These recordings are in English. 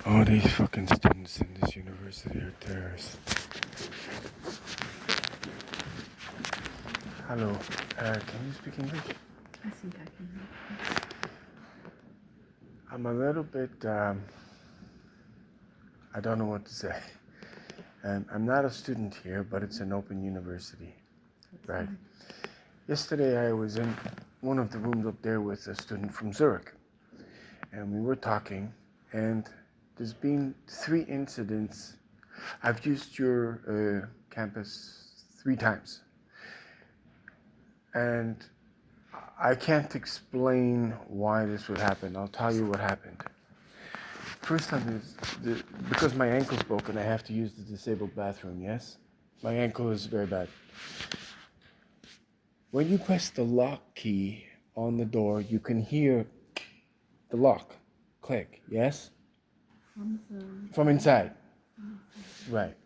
All these fucking students in this university are terrorists. Hello, can you speak English? I think I can help. I'm a little bit, I don't know what to say. I'm not a student here, but it's an open university. Right. Yesterday I was in one of the rooms up there with a student from Zurich. And we were talking, and there's been 3 incidents. I've used your campus 3 times. And I can't explain why this would happen. I'll tell you what happened. First time is, because my ankle's broken, I have to use the disabled bathroom, yes? My ankle is very bad. When you press the lock key on the door, you can hear the lock click, yes? From inside. Right.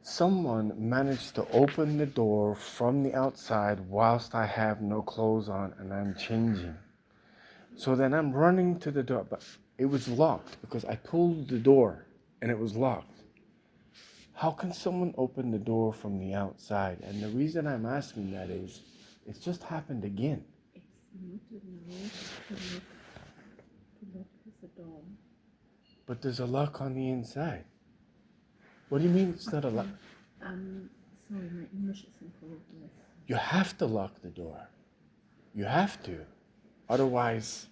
Someone managed to open the door from the outside whilst I have no clothes on and I'm changing. So then I'm running to the door, but it was locked because I pulled the door and it was locked. How can someone open the door from the outside? And the reason I'm asking that is, it's just happened again. It's not allowed to lock the door. But there's a lock on the inside. What do you mean it's not a lock? Sorry, my English isn't progress. You have to lock the door. You have to. Otherwise,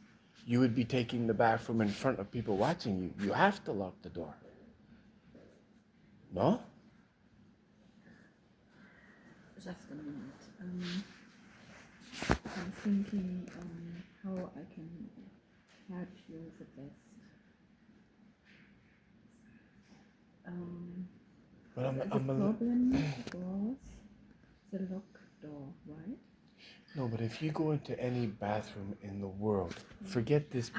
you would be taking the bathroom in front of people watching you. You have to lock the door. No? Just a minute. I'm thinking how I can help you the best. But the problem was the lock door, right? No, but if you go into any bathroom in the world, forget this.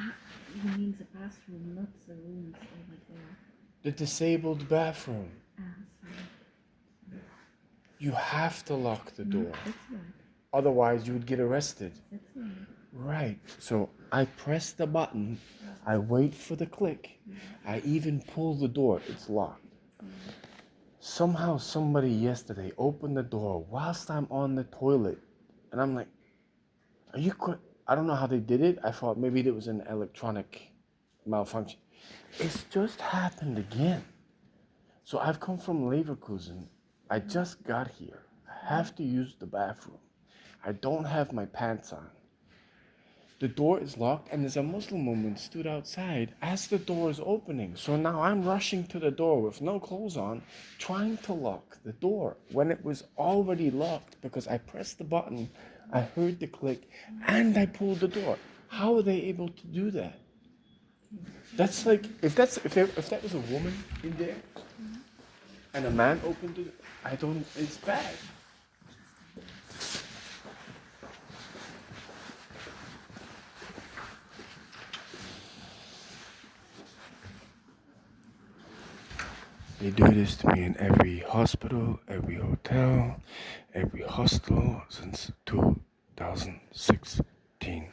You mean the bathroom, not the rooms over there. The disabled bathroom. Sorry. You have to lock the door. That's right. Otherwise, you would get arrested. That's right. Right. So I press the button. I wait for the click. I even pull the door. It's locked. Somehow somebody yesterday opened the door whilst I'm on the toilet. And I'm like, are you I don't know how they did it. I thought maybe it was an electronic malfunction. It's just happened again. So I've come from Leverkusen. I just got here. I have to use the bathroom. I don't have my pants on. The door is locked and there's a Muslim woman stood outside as the door is opening. So now I'm rushing to the door with no clothes on, trying to lock the door when it was already locked because I pressed the button, I heard the click, and I pulled the door. How are they able to do that? That's like, if that was a woman in there and a man opened it, it's bad. They do this to me in every hospital, every hotel, every hostel since 2016.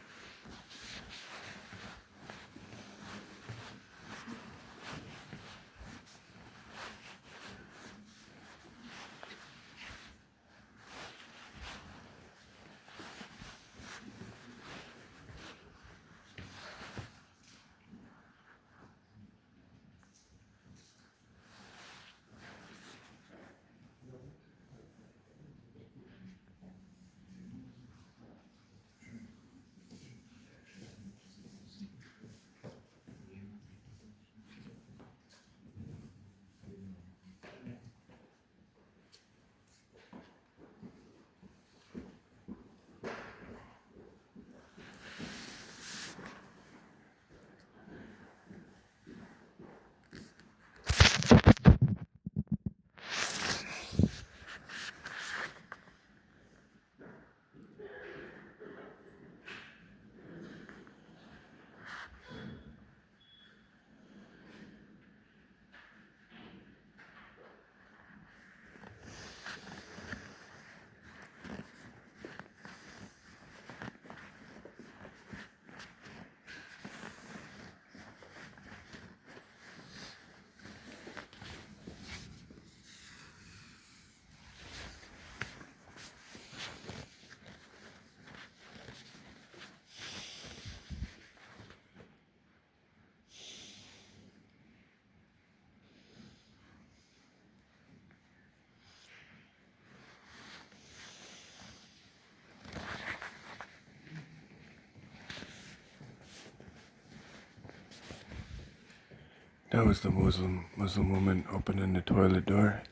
That was the Muslim woman opening the toilet door.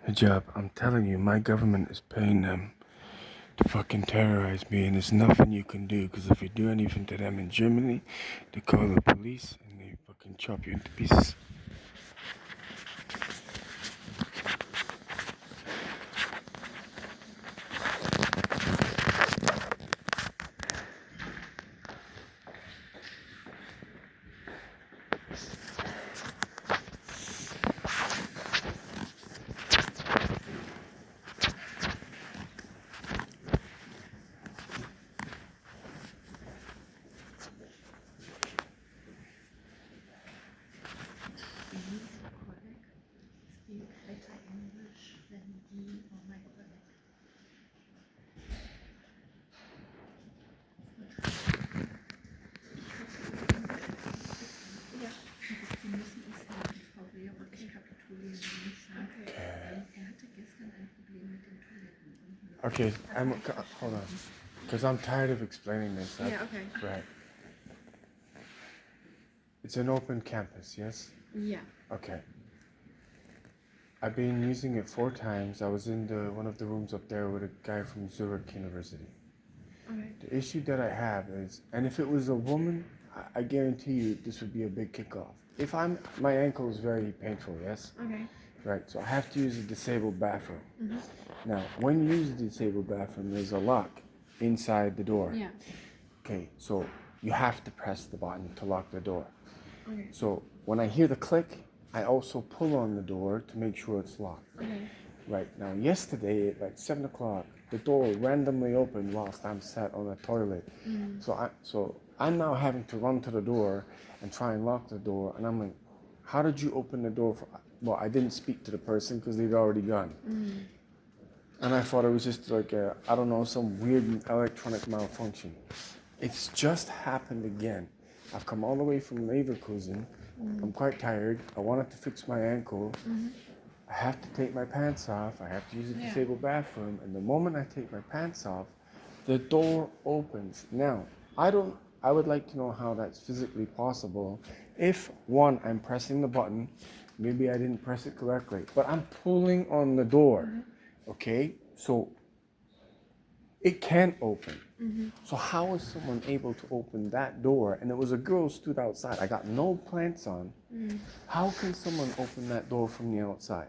Hijab, I'm telling you, my government is paying them to fucking terrorize me, and there's nothing you can do, because if you do anything to them in Germany, they call the police and they fucking chop you into pieces. Speak better English than you or my colleague. Ja. Wir müssen es helfen, Frau Wehr, und ich kapituliere nicht sagen. Er hatte gestern ein Problem mit den Toiletten. Okay, hold on, because I'm tired of explaining this. Yeah, okay. Right. It's an open campus, yes? Yeah. Okay. I've been using it 4 times. I was in one of the rooms up there with a guy from Zurich University. Okay. The issue that I have is, and if it was a woman, I guarantee you this would be a big kickoff. If my ankle is very painful, yes? Okay. Right, so I have to use a disabled bathroom. Mm-hmm. Now, when you use the disabled bathroom, there's a lock inside the door. Yeah. Okay, so you have to press the button to lock the door. Okay. So when I hear the click, I also pull on the door to make sure it's locked. Okay. Right, now yesterday at like 7 o'clock, the door randomly opened whilst I'm sat on the toilet. Mm. So I'm now having to run to the door and try and lock the door, and I'm like, how did you open the door? Well, I didn't speak to the person because they'd already gone. Mm. And I thought it was just like some weird electronic malfunction. It's just happened again. I've come all the way from Leverkusen. I'm quite tired. I wanted to fix my ankle. Mm-hmm. I have to take my pants off. I have to use a disabled bathroom. And the moment I take my pants off, the door opens. Now, I would like to know how that's physically possible. If, one, I'm pressing the button, maybe I didn't press it correctly, but I'm pulling on the door, okay? So it can open. Mm-hmm. So how is someone able to open that door? And it was a girl stood outside. I got no plants on. Mm. How can someone open that door from the outside?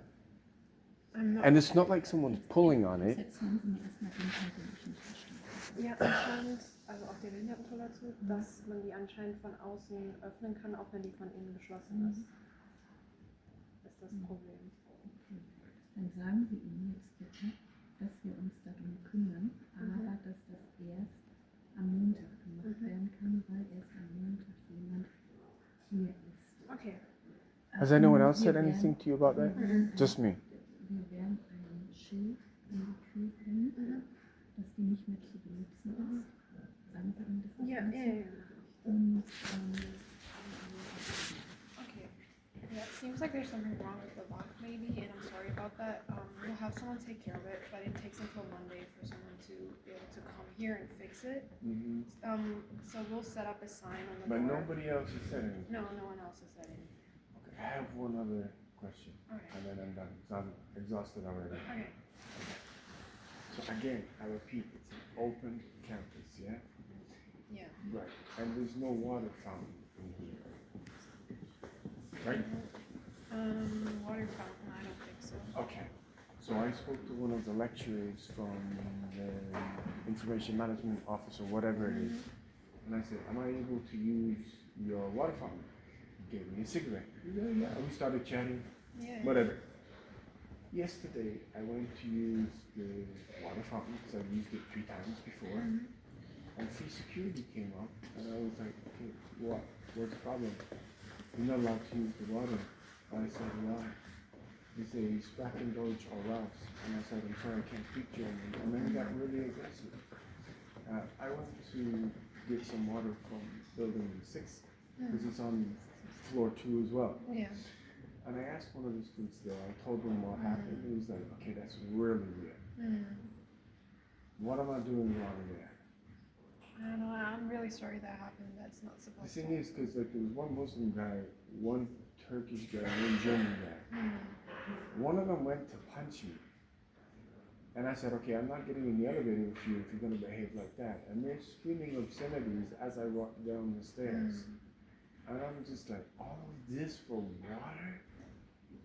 I'm not. And it's not like someone's pulling on it. Jetzt sagen Sie mir erstmal den Teil, den ich nicht verstehe. Ja, anscheinend, also auf der Behindertentoilette, dass man die anscheinend von außen öffnen kann, auch wenn die von innen geschlossen ist. Das ist das Problem. Okay. Dann sagen Sie ihm jetzt bitte, dass wir uns darum kümmern, aber dass das erst am Montag gemacht werden kann, weil erst am Montag jemand hier ist. Okay. Has anyone else said anything to you about that? Just me. Wir werden ein Schild an die Tür bringen, dass die nicht mehr zu benutzen ist. Sagen Sie ihm das? Ja, Ganze. ja. Und Okay. Yeah, it seems like there's something wrong with the lock maybe, and I'm sorry about that. We'll have someone take care of it, but it takes until Monday for someone to be able to come here and fix it. So we'll set up a sign on the But door. nobody else has said anything. No one else has said anything. Okay, I have one other question, Okay. and then I'm done. 'Cause I'm exhausted already. Okay. So again, I repeat, it's an open campus, yeah? Yeah. Right. And there's no water fountain in here. Right? Water fountain, I don't think so. Okay. So I spoke to one of the lecturers from the information management office or whatever it is, and I said, am I able to use your water fountain? He gave me a cigarette. Yeah. And we started chatting, Yeah. whatever. Yesterday, I went to use the water fountain because I've used it 3 times before. And free security came up, and I was like, okay, what's the problem? You're not allowed to use the water. And I said, why? He said, you sprachen Deutsch or raus. And I said, I'm sorry, I can't speak German. And then he got really aggressive. I went to get some water from building 6, because it's on floor 2 as well. Yeah. And I asked one of the students there, I told him what happened. He was like, okay, that's really weird. What am I doing wrong there? I don't know. I'm really sorry that happened. That's not The supposed to. thing is, because like there was one Muslim guy, one Turkish guy, one German guy. One of them went to punch me. And I said, okay, I'm not getting in the elevator with you if you're going to behave like that. And they're screaming obscenities as I walk down the stairs. And I'm just like, all of this for water?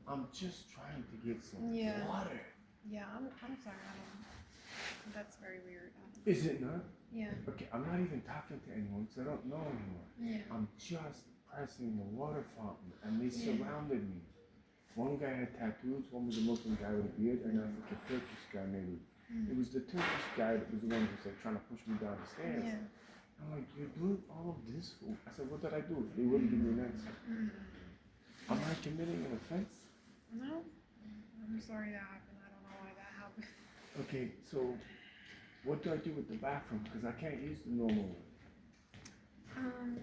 I'm just trying to get some water. Yeah, I'm sorry. I don't. That's very weird. Is it not? Yeah. Okay, I'm not even talking to anyone because I don't know anyone. Yeah. I'm just pressing the water fountain and they surrounded me. One guy had tattoos, one was a Muslim guy with a beard, and I think a Turkish guy maybe. It was the Turkish guy that was the one who was like trying to push me down the stairs. Yeah. I'm like, you're doing all of this for? I said, what did I do? They wouldn't give me an answer. Am I committing an offense? No. I'm sorry that happened. I don't know why that happened. Okay, so what do I do with the bathroom? Because I can't use the normal one.